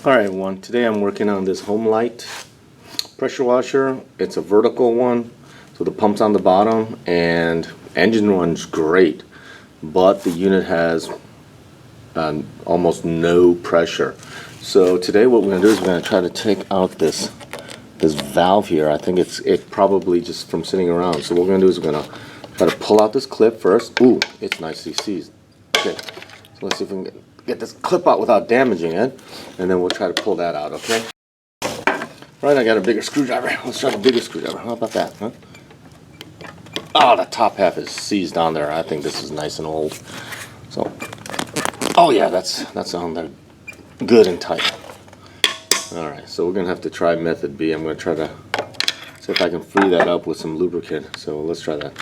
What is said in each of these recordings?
Alright everyone, today I'm working on this Homelite pressure washer. It's a vertical one, so the pump's on the bottom and engine runs great, but the unit has almost no pressure. So today what we're going to do is we're going to try to take out this valve here. I think it's probably just from sitting around. So what we're going to do is we're going to try to pull out this clip first. Ooh, it's nicely seized. Okay, so let's see if we can get this clip out without damaging it, and then we'll try to pull that out, okay? Right, I got a bigger screwdriver. Let's try the bigger screwdriver. How about that, huh? Oh, the top half is seized on there. I think this is nice and old. So, oh yeah, that's on there good and tight. Alright, so we're going to have to try method B. I'm going to try to see if I can free that up with some lubricant. So let's try that.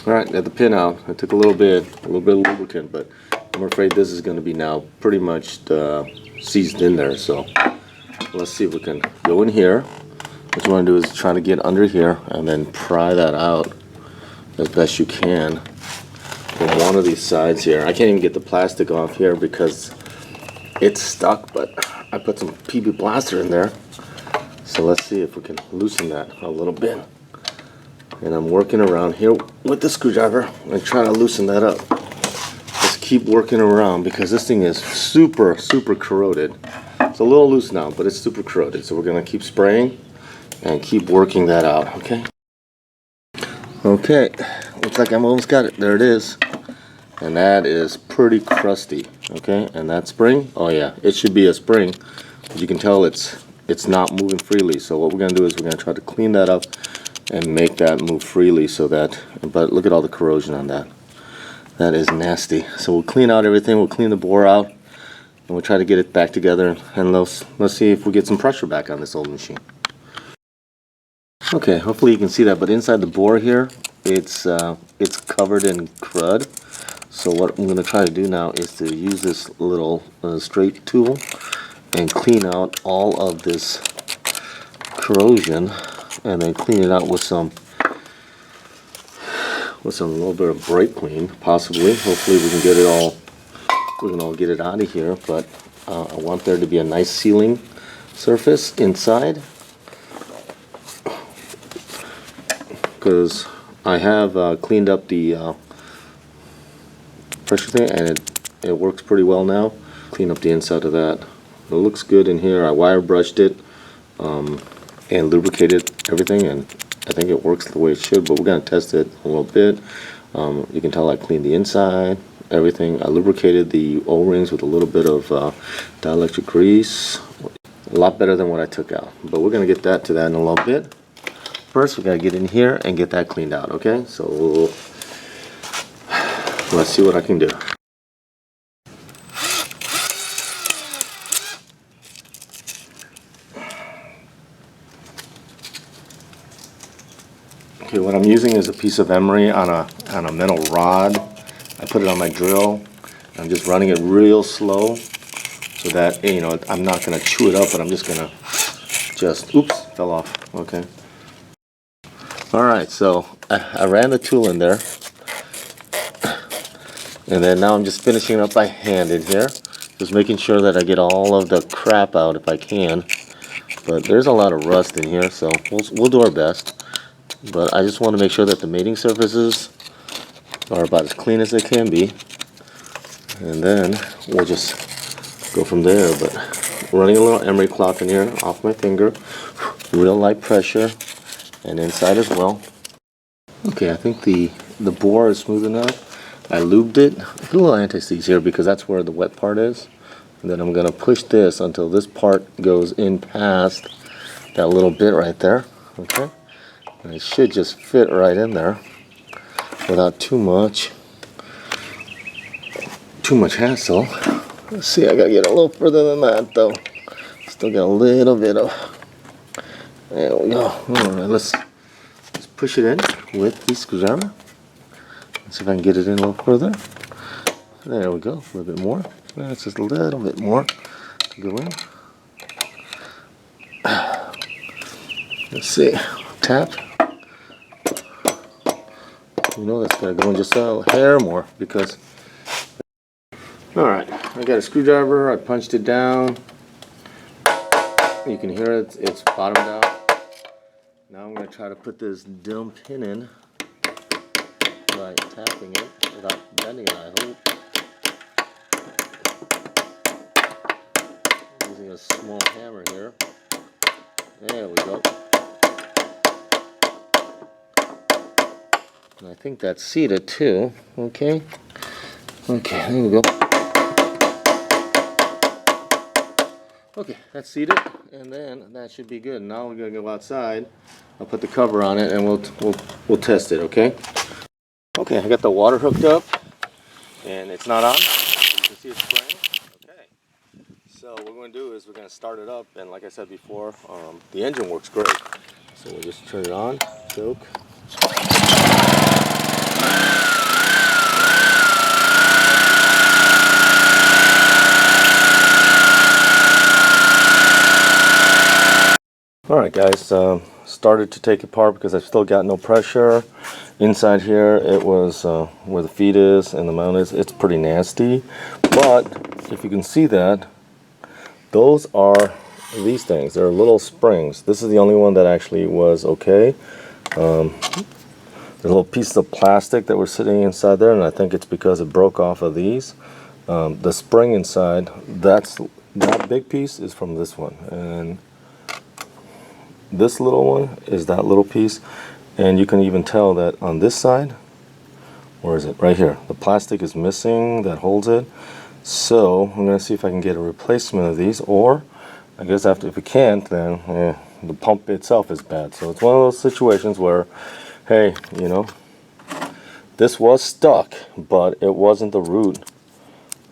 Alright, got the pin out. I took a little bit of lubricant, but I'm afraid this is going to be now pretty much seized in there. So let's see if we can go in here. What you want to do is try to get under here and then pry that out as best you can from one of these sides here. I can't even get the plastic off here because it's stuck, but I put some PB Blaster in there. So let's see if we can loosen that a little bit. And I'm working around here with the screwdriver and trying to loosen that up. Just keep working around because this thing is super corroded. It's a little loose now, but it's super corroded. So we're going to keep spraying and keep working that out, okay? Okay, looks like I'm almost got it. There it is. And that is pretty crusty, okay? And that spring, oh yeah, it should be a spring. As you can tell, it's not moving freely. So what we're going to do is we're going to try to clean that up and make that move freely so that, but look at all the corrosion on that. That is nasty. So we'll clean out everything, we'll clean the bore out, and we'll try to get it back together, and let's see if we get some pressure back on this old machine. Okay, hopefully you can see that, but inside the bore here, it's covered in crud. So what I'm going to try to do now is to use this little straight tool and clean out all of this corrosion, and then clean it out with some little bit of brake clean, possibly. Hopefully we can get it all. We can all get it out of here. But I want there to be a nice sealing surface inside, because I have cleaned up the pressure thing, and it works pretty well now. Clean up the inside of that. It looks good in here. I wire brushed it. And lubricated everything, and I think it works the way it should, but we're going to test it a little bit. You can tell I cleaned the inside, everything. I lubricated the O-rings with a little bit of dielectric grease. A lot better than what I took out, but we're going to get that to that in a little bit. First, we got to get in here and get that cleaned out, okay? So let's see what I can do. Okay, what I'm using is a piece of emery on a metal rod. I put it on my drill. I'm just running it real slow so that, you know, I'm not going to chew it up, but I'm just going to oops, fell off. Okay. Alright, so I ran the tool in there. And then now I'm just finishing it up by hand in here. Just making sure that I get all of the crap out if I can. But there's a lot of rust in here, so we'll do our best. But I just want to make sure that the mating surfaces are about as clean as they can be. And then we'll just go from there. But running a little emery cloth in here off my finger. Real light pressure. And inside as well. Okay, I think the bore is smooth enough. I lubed it. Put a little anti-seize here because that's where the wet part is. And then I'm going to push this until this part goes in past that little bit right there. Okay. And it should just fit right in there without too much hassle. Let's see, I gotta get a little further than that though. Still got a little bit of. There we go. Alright, let's push it in with the screwdriver. Let's see if I can get it in a little further. There we go, a little bit more. That's just a little bit more to go in. Let's see, tap. You know that's gonna go in just a hair more because. All right. I got a screwdriver. I punched it down. You can hear it. It's bottomed out. Now I'm going to try to put this dumb pin in by tapping it without bending it, I hope. Using a small hammer here. There we go. And I think that's seated too. Okay. Okay, there we go. Okay, that's seated, and then that should be good. Now we're gonna go outside. I'll put the cover on it, and we'll test it. Okay. Okay, I got the water hooked up, and it's not on. You can see it's spraying. Okay. So what we're gonna do is we're gonna start it up, and like I said before, the engine works great. So we'll just turn it on. Choke. Alright guys, started to take it apart because I've still got no pressure. Inside here it was where the feet is and the mount is. It's pretty nasty. But if you can see that, those are these things. They're little springs. This is the only one that actually was okay. There's a little piece of plastic that was sitting inside there, and I think it's because it broke off of these. The spring inside, that big piece is from this one. And this little one is that little piece, and you can even tell that on this side, where is it? Right here. The plastic is missing that holds it. So I'm going to see if I can get a replacement of these, or I guess if we can't, then the pump itself is bad. So it's one of those situations where, hey, you know, this was stuck, but it wasn't the root.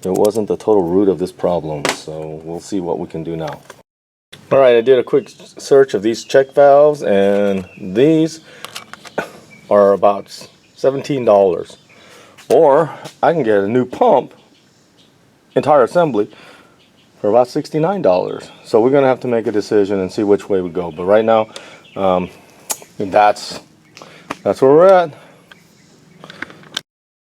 It wasn't the total root of this problem. So we'll see what we can do now. Alright, I did a quick search of these check valves, and these are about $17. Or I can get a new pump, entire assembly, for about $69. So we're going to have to make a decision and see which way we go. But right now, that's where we're at.